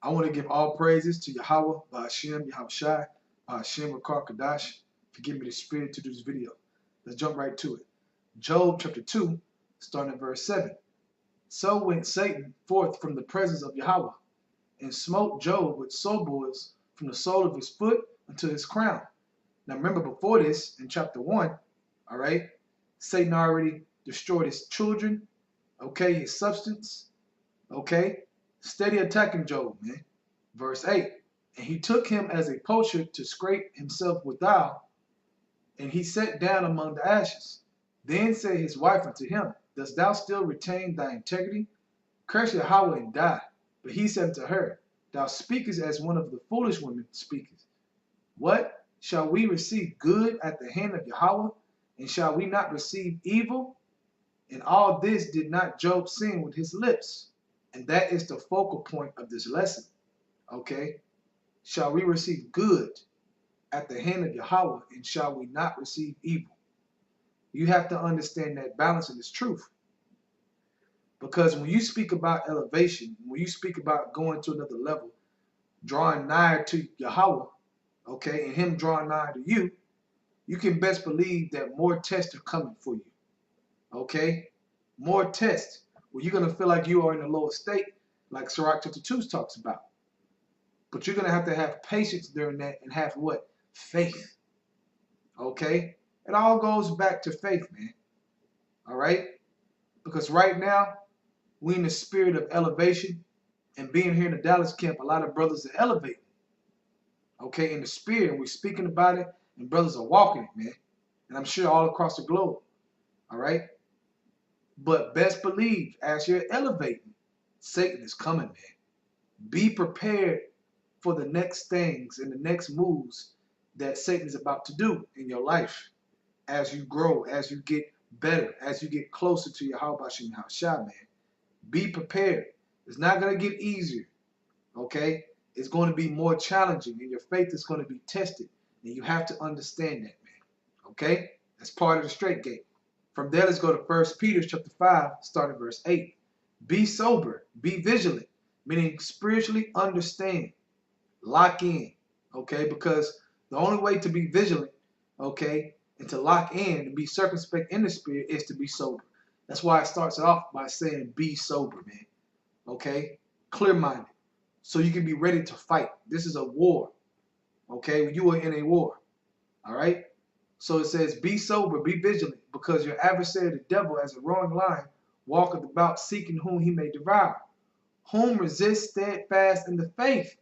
I want to give all praises to Yahweh, Ba'ashem, Yahushai, Ba'ashem, Rakar Kadash, for giving me the spirit to do this video. Let's jump right to it. Job chapter 2, starting at verse 7. So went Satan forth from the presence of Yahweh, and smote Job with swords from the sole of his foot unto his crown. Now remember, before this, in chapter 1, all right, Satan already destroyed his children, okay, his substance, okay, steady attacking Job, man. Verse 8, and he took him as a poacher to scrape himself withal, and he sat down among the ashes. Then said his wife unto him, dost thou still retain thy integrity? Curse Yahweh and die. But he said unto her, thou speakest as one of the foolish women speaketh. What? Shall we receive good at the hand of Yahweh, and shall we not receive evil? And all this did not Job sin with his lips. And that is the focal point of this lesson. Okay? Shall we receive good at the hand of Yahweh, and shall we not receive evil? You have to understand that balance in this truth. Because when you speak about elevation, when you speak about going to another level, drawing nigh to Yahweh, okay, and him drawing nigh to you, you can best believe that more tests are coming for you. Okay? More tests where you're going to feel like you are in a lower state, like Sirach chapter 2 talks about. But you're going to have patience during that and have what? Faith. Okay? It all goes back to faith, man. All right? Because right now, we in the spirit of elevation, and being here in the Dallas camp, a lot of brothers are elevating. Okay, in the spirit, and we're speaking about it, and brothers are walking it, man. And I'm sure all across the globe. All right? But best believe, as you're elevating, Satan is coming, man. Be prepared for the next things and the next moves that Satan is about to do in your life as you grow, as you get better, as you get closer to your Yahweh Shem Yahushua, man. Be prepared. It's not going to get easier, okay? It's going to be more challenging, and your faith is going to be tested, and you have to understand that, man, okay? That's part of the straight gate. From there, let's go to 1 Peter chapter 5, starting verse 8. Be sober, be vigilant, meaning spiritually understand, lock in, okay? Because the only way to be vigilant, okay, and to lock in and be circumspect in the spirit is to be sober. That's why it starts off by saying be sober, man. Okay? Clear-minded. So you can be ready to fight. This is a war. Okay? You are in a war. All right? So it says be sober, be vigilant, because your adversary, the devil, as a roaring lion, walketh about seeking whom he may devour. Whom resist steadfast in the faith.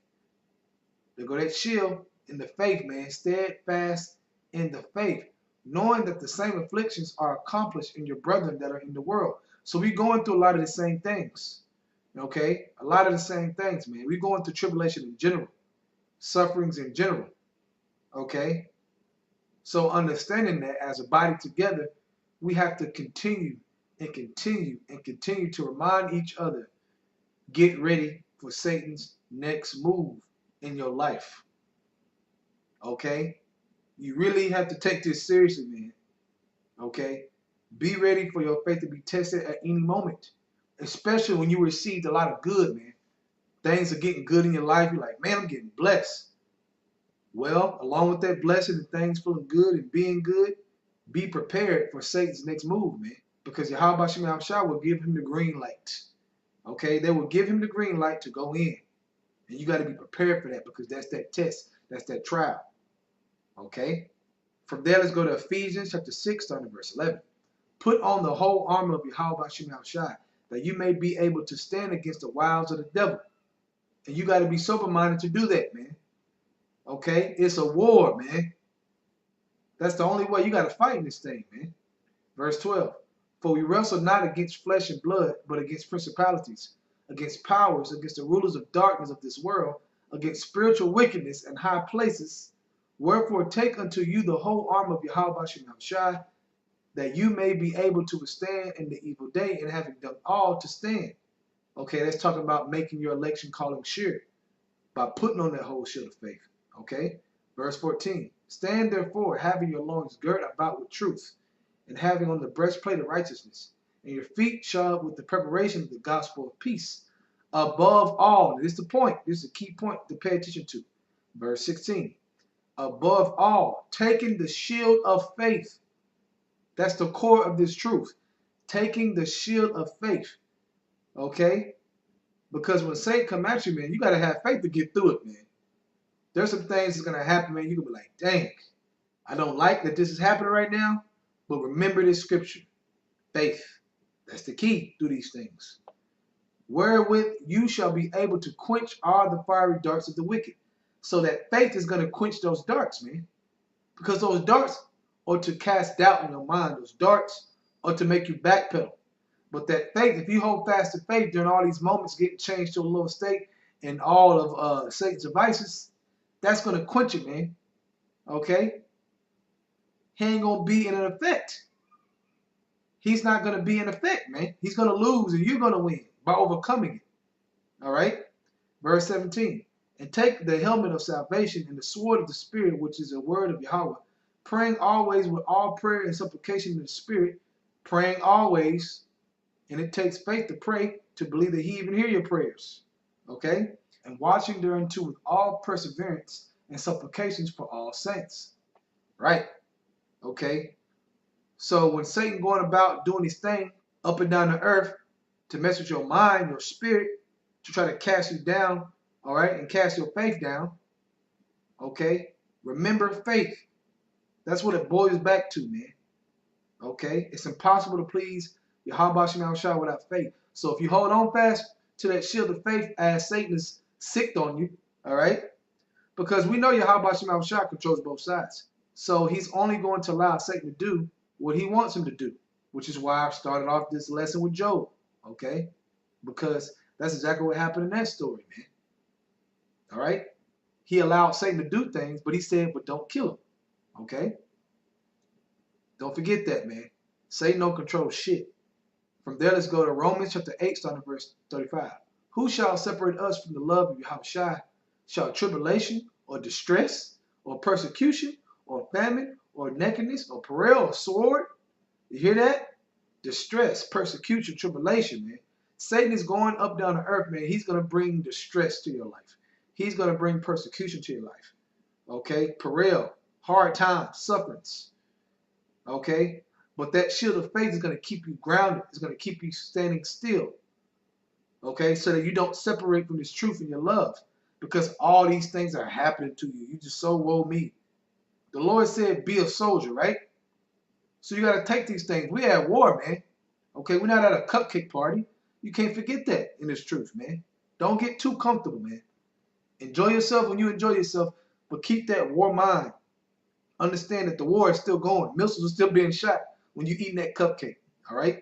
There go that shield in the faith, man. Steadfast in the faith, knowing that the same afflictions are accomplished in your brethren that are in the world. So we're going through a lot of the same things, okay? A lot of the same things, man. We're going through tribulation in general, sufferings in general, okay? So understanding that as a body together, we have to continue and continue and continue to remind each other, get ready for Satan's next move in your life, okay? You really have to take this seriously, man. Okay? Be ready for your faith to be tested at any moment. Especially when you received a lot of good, man. Things are getting good in your life. You're like, man, I'm getting blessed. Well, along with that blessing and things feeling good and being good, be prepared for Satan's next move, man. Because Yahweh Shem Yahushua will give him the green light. Okay? They will give him the green light to go in. And you got to be prepared for that, because that's that test. That's that trial. Okay? From there, let's go to Ephesians chapter 6, starting verse 11. Put on the whole armor of Yahweh Shem Yahushua, that you may be able to stand against the wiles of the devil. And you got to be sober-minded to do that, man. Okay? It's a war, man. That's the only way. You got to fight in this thing, man. Verse 12. For we wrestle not against flesh and blood, but against principalities, against powers, against the rulers of darkness of this world, against spiritual wickedness in high places. Wherefore take unto you the whole armor of Yahweh Shem Yahushua, that you may be able to withstand in the evil day, and having done all to stand. Okay, that's talking about making your election calling sure by putting on that whole shield of faith. Okay, verse 14. Stand therefore, having your loins girt about with truth, and having on the breastplate of righteousness, and your feet shod with the preparation of the gospel of peace. Above all, this is the point. This is a key point to pay attention to. Verse 16. Above all, taking the shield of faith. That's the core of this truth. Taking the shield of faith. Okay? Because when Satan come at you, man, you got to have faith to get through it, man. There's some things that's going to happen, man. You're going to be like, dang, I don't like that this is happening right now. But remember this scripture. Faith. That's the key through these things. Wherewith you shall be able to quench all the fiery darts of the wicked. So that faith is going to quench those darts, man. Because those darts are to cast doubt in your mind. Those darts are to make you backpedal. But that faith, if you hold fast to faith during all these moments getting changed to a lower state and all of Satan's devices, that's going to quench it, man. Okay? He ain't going to be in an effect. He's not going to be in effect, man. He's going to lose and you're going to win by overcoming it. All right? Verse 17. And take the helmet of salvation and the sword of the Spirit, which is the word of Yahweh, praying always with all prayer and supplication in the Spirit, praying always, and it takes faith to pray, to believe that he even hear your prayers. Okay? And watching thereunto with all perseverance and supplications for all saints. Right? Okay? So when Satan going about doing his thing up and down the earth to mess with your mind, your spirit, to try to cast you down, all right, and cast your faith down, okay, remember faith. That's what it boils back to, man. Okay? It's impossible to please Yahweh Shem Shah without faith. So if you hold on fast to that shield of faith as Satan is sicked on you, all right, because we know Yahweh Shem Shah controls both sides. So he's only going to allow Satan to do what he wants him to do, which is why I started off this lesson with Job, okay? Because that's exactly what happened in that story, man. All right? He allowed Satan to do things, but he said, but don't kill him, okay? Don't forget that, man. Satan don't control shit. From there, let's go to Romans chapter 8, starting verse 35. Who shall separate us from the love of Yahushua? Shall tribulation or distress or persecution or famine or nakedness or peril or sword? You hear that? Distress, persecution, tribulation, man. Satan is going up down the earth, man. He's going to bring distress to your life. He's going to bring persecution to your life. Okay? Peril, hard times, sufferings. Okay? But that shield of faith is going to keep you grounded. It's going to keep you standing still. Okay? So that you don't separate from this truth in your love. Because all these things are happening to you. You just so woe me. The Lord said, be a soldier, right? So you got to take these things. We at war, man. Okay? We're not at a cupcake party. You can't forget that in this truth, man. Don't get too comfortable, man. Enjoy yourself when you enjoy yourself, but keep that war mind. Understand that the war is still going. Missiles are still being shot when you're eating that cupcake. All right?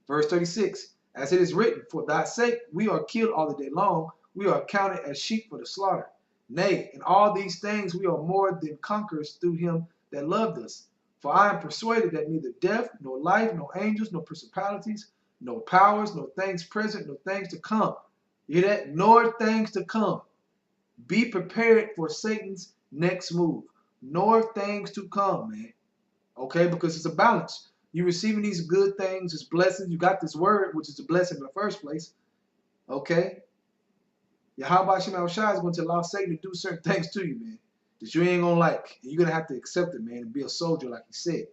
Verse 36. As it is written, for thy sake we are killed all the day long. We are counted as sheep for the slaughter. Nay, in all these things we are more than conquerors through him that loved us. For I am persuaded that neither death, nor life, nor angels, nor principalities, nor powers, nor things present, nor things to come. You hear that? Nor things to come. Be prepared for Satan's next move. Nor things to come, man. Okay? Because it's a balance. You're receiving these good things, this blessing. You got this word, which is a blessing in the first place. Okay? Yahweh Shem Shah is going to allow Satan to do certain things to you, man, that you ain't going to like. And you're going to have to accept it, man, and be a soldier like he said.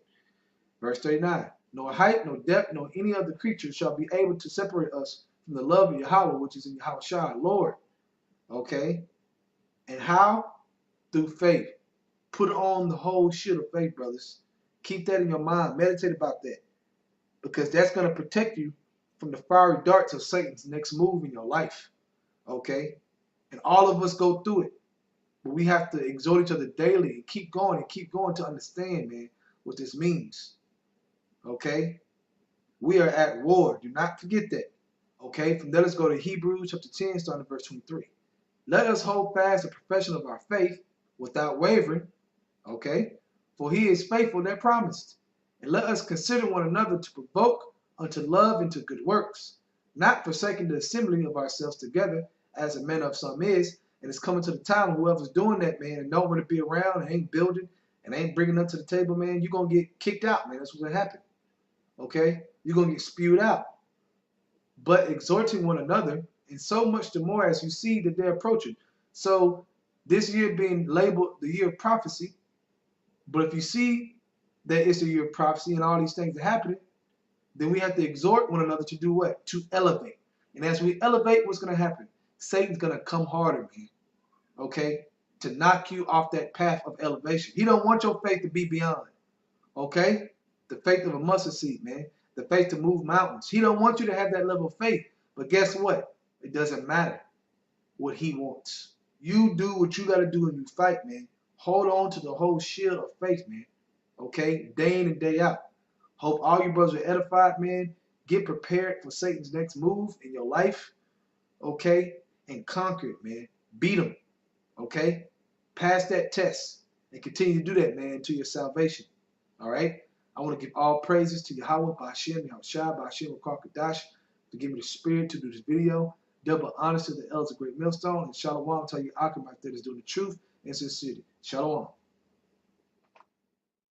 Verse 39. Nor height, nor depth, nor any other creature shall be able to separate us from the love of Yahweh, which is in Yahweh Shah, Lord. Okay? And how? Through faith. Put on the whole shield of faith, brothers. Keep that in your mind. Meditate about that. Because that's going to protect you from the fiery darts of Satan's next move in your life. Okay? And all of us go through it. But we have to exhort each other daily and keep going to understand, man, what this means. Okay? We are at war. Do not forget that. Okay? From there, let's go to Hebrews chapter 10, starting at verse 23. Let us hold fast the profession of our faith without wavering. Okay? For he is faithful that promised. And let us consider one another to provoke unto love and to good works, not forsaking the assembling of ourselves together, as a manner of some is. And it's coming to the time when whoever's doing that, man, and don't want to be around and ain't building and ain't bringing them to the table, man, you're going to get kicked out, man. That's what's going to happen. Okay? You're going to get spewed out. but exhorting one another, and so much the more as you see that they're approaching. So this year being labeled the year of prophecy, but if you see that it's the year of prophecy and all these things are happening, then we have to exhort one another to do what? To elevate. And as we elevate, what's going to happen? Satan's going to come harder, man. Okay? To knock you off that path of elevation. He don't want your faith to be beyond. Okay? The faith of a mustard seed, man. The faith to move mountains. He don't want you to have that level of faith. But guess what? It doesn't matter what he wants. You do what you got to do and you fight, man. Hold on to the whole shield of faith, man. Okay? Day in and day out. Hope all you brothers are edified, man. Get prepared for Satan's next move in your life. Okay? And conquer it, man. Beat him. Okay? Pass that test. And continue to do that, man, until your salvation. All right? I want to give all praises to Yahweh, Ba'ashem, Yahushua, Ba'ashem, Wakakadash, to give me the spirit to do this video. Double honors to the elders of Great Millstone. And Shalom, tell you Akamite that is doing the truth and sincerity. Shalom.